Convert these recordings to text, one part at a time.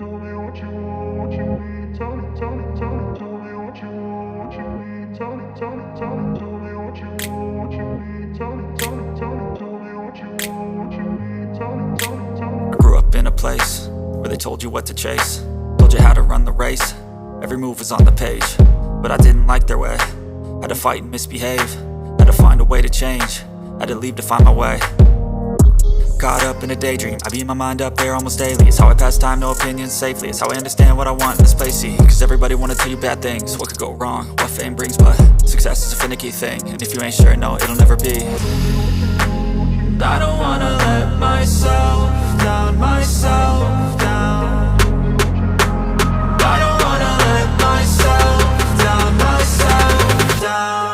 Tell me what you want, what you need. Tell me, tell me, tell me. Tell me what you want, what you need. Tell me, tell me, tell me. Tell me what you want, what you need. Tell me, tell me, tell me. Tell me what you want, what you need. Tell me, tell me, tell me. I grew up in a place where they told you what to chase, told you how to run the race. Every move was on the page, but I didn't like their way. Had to fight and misbehave, had to find a way to change, had to leave to find my way. Caught up in a daydream, I beat my mind up there almost daily. It's how I pass time, no opinions safely. It's how I understand what I want in this place, see. Cause everybody wanna tell you bad things, what could go wrong, what fame brings. But success is a finicky thing, and if you ain't sure, no, it'll never be. I don't wanna let myself down, myself down. I don't wanna let myself down, myself down.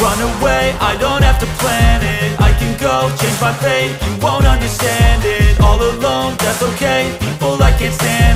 Run away, I don't have to plan it. I can go, change my fate, you won't understand it. All alone, that's okay, people I can't stand